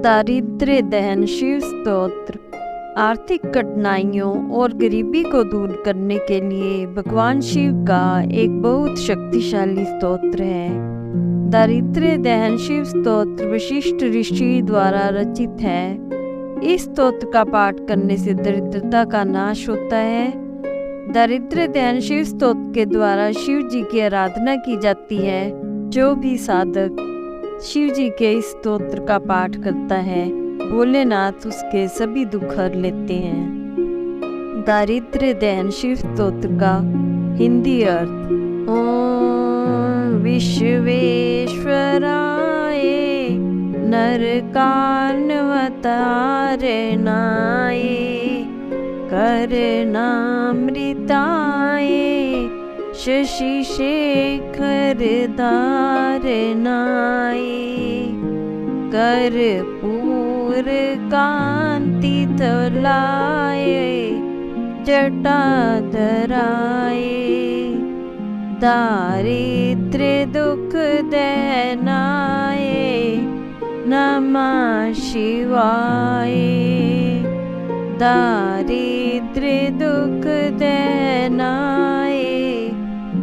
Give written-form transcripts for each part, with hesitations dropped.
दारिद्र्य दहन शिव स्तोत्र। आर्थिक कठिनाइयों और गरीबी को दूर करने के लिए भगवान शिव का एक बहुत शक्तिशाली स्तोत्र है। दारिद्र्य दहन शिव स्तोत्र वशिष्ठ ऋषि द्वारा रचित है। इस स्तोत्र का पाठ करने से दरिद्रता का नाश होता है। दारिद्र्य दहन शिव स्तोत्र के द्वारा शिव जी की आराधना की जाती है। जो भी साधक शिव जी के इस स्तोत्र का पाठ करता है, भोलेनाथ उसके सभी दुख हर लेते हैं। दारिद्र्य दहन शिव स्तोत्र का हिंदी अर्थ। ओम विश्वेश्वराय नरकानवतारणाय करणामृताय शशि शेखर धारणाय कर्पूर कांति तलाय जटाधराय दारिद्र्य दुख दहनाय नमः शिवाय। दारिद्र्य दुख दहनाय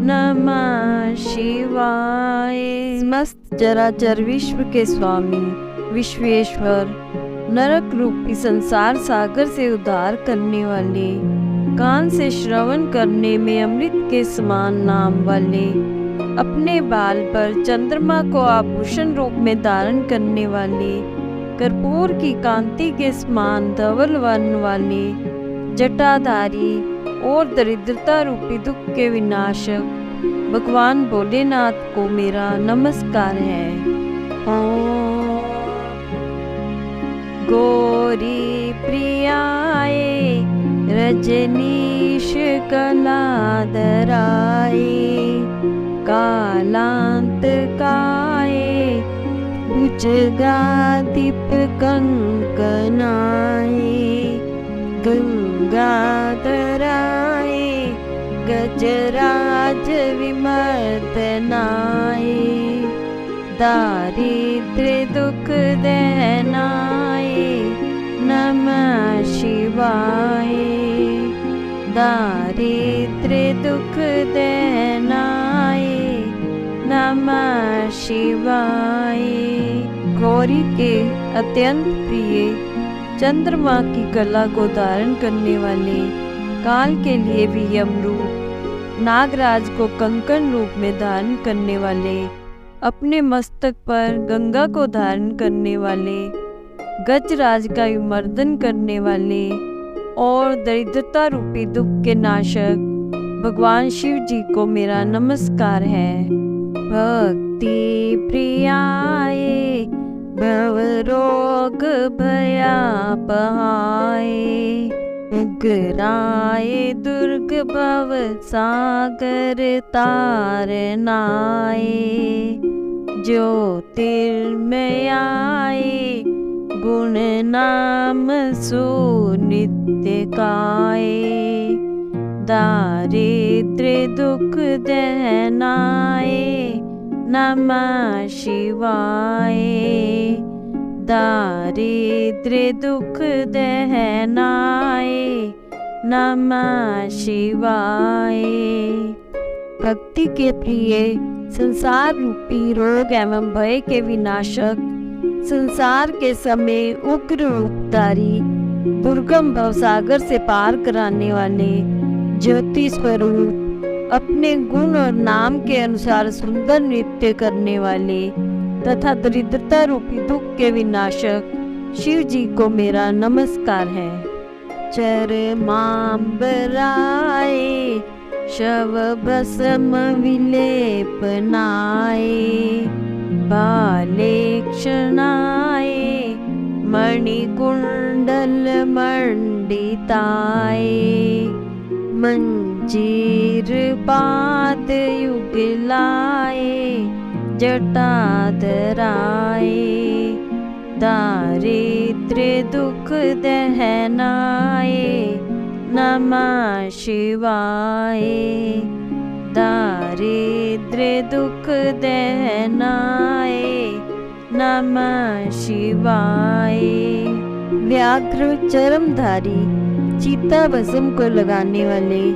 नमः शिवाय। समस्त चराचर विश्व के स्वामी विश्वेश्वर, नरक रूपी संसार सागर से उद्धार करने वाले, कान से श्रवण करने में अमृत के समान नाम वाले, अपने बाल पर चंद्रमा को आभूषण रूप में धारण करने वाले, कर्पूर की कांति के समान धवल वर्ण वाले, जटाधारी और दरिद्रता रूपी दुख के विनाशक भगवान भोलेनाथ को मेरा नमस्कार है। ओम गौरी प्रियाय रजनीश कलाधराय कालांतकाय भुजगादीप कंकनाय गंगाधराय गजराज विमर्दनाय दारिद्र्य दुख दहनाय नमः शिवाय। दारिद्र्य दुख दहनाय नमः शिवाय। गौरी के अत्यंत प्रिय चंद्रमा की कला को धारण करने वाले, काल के लिए भी यमरूप, नागराज को कंकण रूप में धारण करने वाले, अपने मस्तक पर गंगा को धारण करने वाले, गजराज का विमर्दन करने वाले और दरिद्रता रूपी दुख के नाशक भगवान शिव जी को मेरा नमस्कार है। भक्ति प्रियाय भवरोग भयापहाय उग्राय दुर्ग भव सागर तारनाय ज्योतिर्मयाय गुण नाम सुनित्यकाय दारिद्र्य दुख दहनाय नमः शिवाय। दारिद्र्य दुख दहनाय नमः शिवाय। भक्ति के प्रिय संसार रूपी रोग एवं भय के विनाशक, संसार के समय उग्र रूपधारी, दुर्गम भवसागर से पार कराने वाले, ज्योति स्वरूप, अपने गुण और नाम के अनुसार सुंदर नृत्य करने वाले तथा दरिद्रता रूपी दुख के विनाशक शिव जी को मेरा नमस्कार है। चरमांबराय शव भस्म विलेपनाय बालेक्षणाय मणिकुंडल मंडिताय मंजीर पाद युगलाय जटाधराय दारिद्र्य दुख दहनाय नमः शिवाय। दारिद्र्य दुख दहनाय नमः शिवाय। व्याघ्र चरमधारी चीता भस्म को लगाने वाले,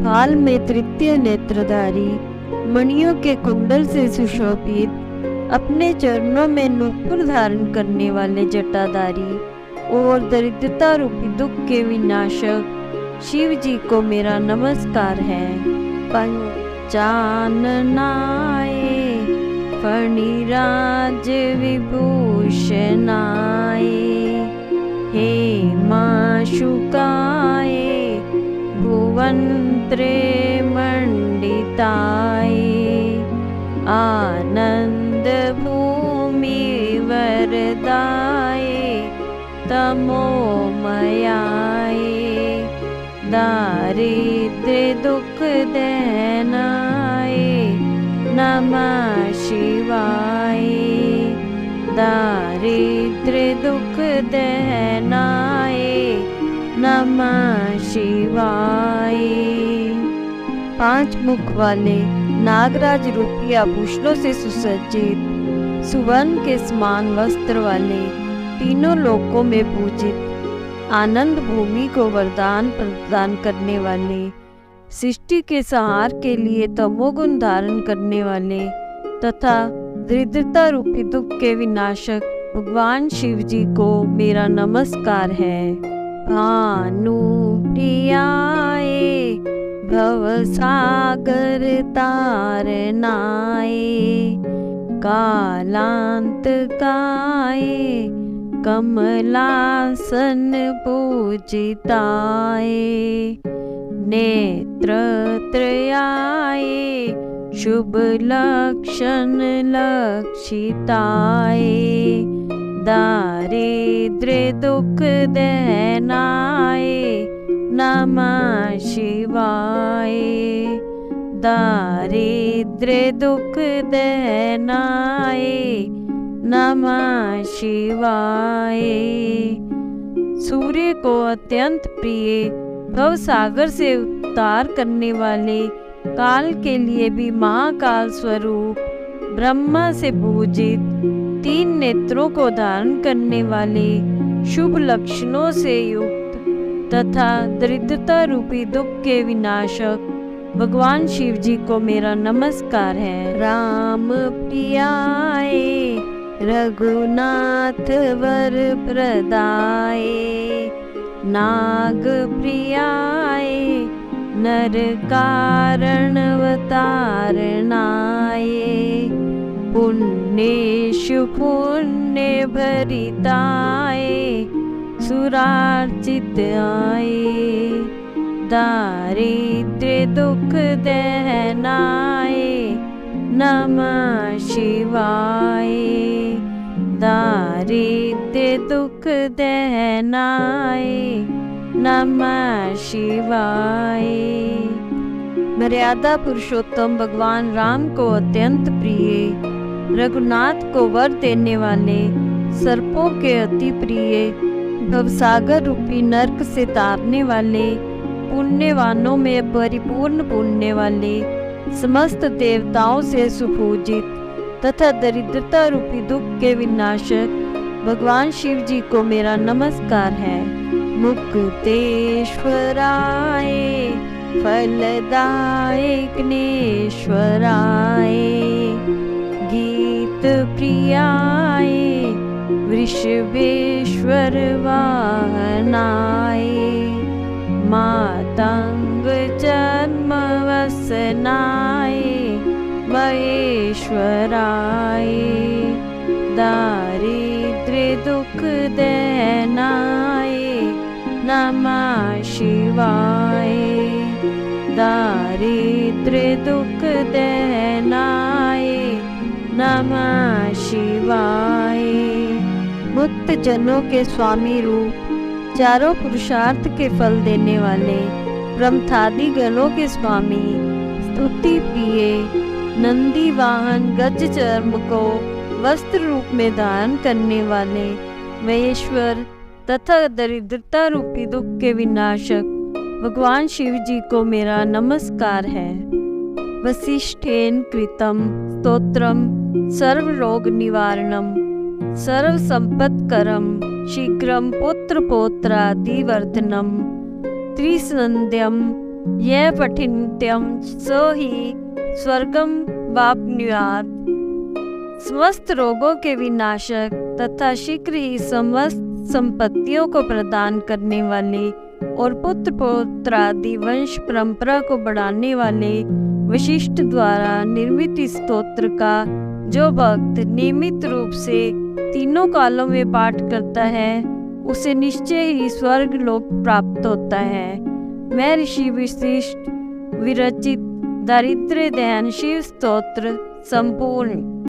फाल में तृतीय नेत्रधारी, मणियों के कुंडल से सुशोभित, अपने चरणों में नूपुर धारण करने वाले जटाधारी और दरिद्रता रूपी दुख के विनाशक शिव जी को मेरा नमस्कार है। पंचाननाय फणिराज विभूषणाय हेमाशुकाय भुवन्त्रयमण्डिताय आनंद भूमि वरदाय तमोमयाय दारिद्र्य दुख दहनाय नमः शिवाय। दारिद्र्य दुख दहनाय नमः शिवाय। 5 मुख वाले नागराज रूपी आभूषणों से सुसज्जित, सुवर्ण के समान वस्त्र वाले, तीनों लोकों में पूजित, आनंद भूमि को वरदान प्रदान करने वाले, सृष्टि के संहार के लिए तमोगुण धारण करने वाले तथा दरिद्रता रूपी दुख के विनाशक भगवान शिव जी को मेरा नमस्कार है। भानुप्रियाय भवसागर तारनाय कालांतकाय कमलासन पूजिताय नेत्रत्रयाय शुभ लक्षण लक्षिताय दारिद्र्य दुख दहनाय नमः शिवाय। दारिद्र्य दुख दहनाय नमः शिवाय। सूर्य को अत्यंत प्रिय, भवसागर से उद्धार करने वाले, काल के लिए भी महाकाल स्वरूप, ब्रह्मा से पूजित, 3 नेत्रों को धारण करने वाले, शुभ लक्षणों से युक्त तथा दरिद्रता रूपी दुख के विनाशक भगवान शिव जी को मेरा नमस्कार है। राम प्रियाय रघुनाथ वर प्रदाय नाग प्रियाय नर कारण अवतारणाय पुण्येषु पुण्य भरिताय सुरार्चिताय दारिद्र्य दुख दहनाय नमः शिवाय। दारिद्र्य दुख दहनाय नमः शिवाय। मर्यादा पुरुषोत्तम भगवान राम को अत्यंत प्रिय, रघुनाथ को वर देने वाले, सर्पों के अति प्रिय, भवसागर रूपी नरक से तारने वाले, पुण्यवानों में परिपूर्ण पुण्य वाले, समस्त देवताओं से सुपूजित तथा दरिद्रता रूपी दुख के विनाशक भगवान शिव जी को मेरा नमस्कार है। मुक्तेश्वराय फलदायकनेश्वराय गीत प्रियाय वृषभेश्वर वाहनाय मातंग जन्म वसनाय महेश्वराय दारिद्र्य दुख दहनाय नमः शिवाय। दारिद्र्य दुख दहनाय नमः शिवाय। मुक्त जनों के स्वामी रूप, चारों पुरुषार्थ के फल देने वाले, ब्रह्मादि गणों के स्वामी, स्तुति प्रिय, नंदी वाहन गज चर्म को वस्त्र रूप में धारण करने वाले, महेश्वर तथा दरिद्रता रूपी दुख के विनाशक भगवान शिव जी को मेरा नमस्कार है। वसिष्ठेन कृतम स्तोत्रम सर्व रोग निवारणम सर्व संपत्करम शीघ्रम पुत्र पौत्रादिवर्धनम त्रिसंध्यम यह पठिन्त्यम सो ही स्वर्गम वाप्नुयात्। समस्त रोगों के विनाशक तथा शीघ्र ही समस्त संपत्तियों को प्रदान करने वाले और पुत्र पौत्रादि वंश परंपरा को बढ़ाने वाले वशिष्ठ द्वारा निर्मित इस स्तोत्र का जो भक्त नियमित रूप से तीनों कालों में पाठ करता है उसे निश्चय ही स्वर्ग लोक प्राप्त होता है। मैं ऋषि वशिष्ठ विरचित दारिद्र्य दहन शिव स्तोत्र संपूर्ण।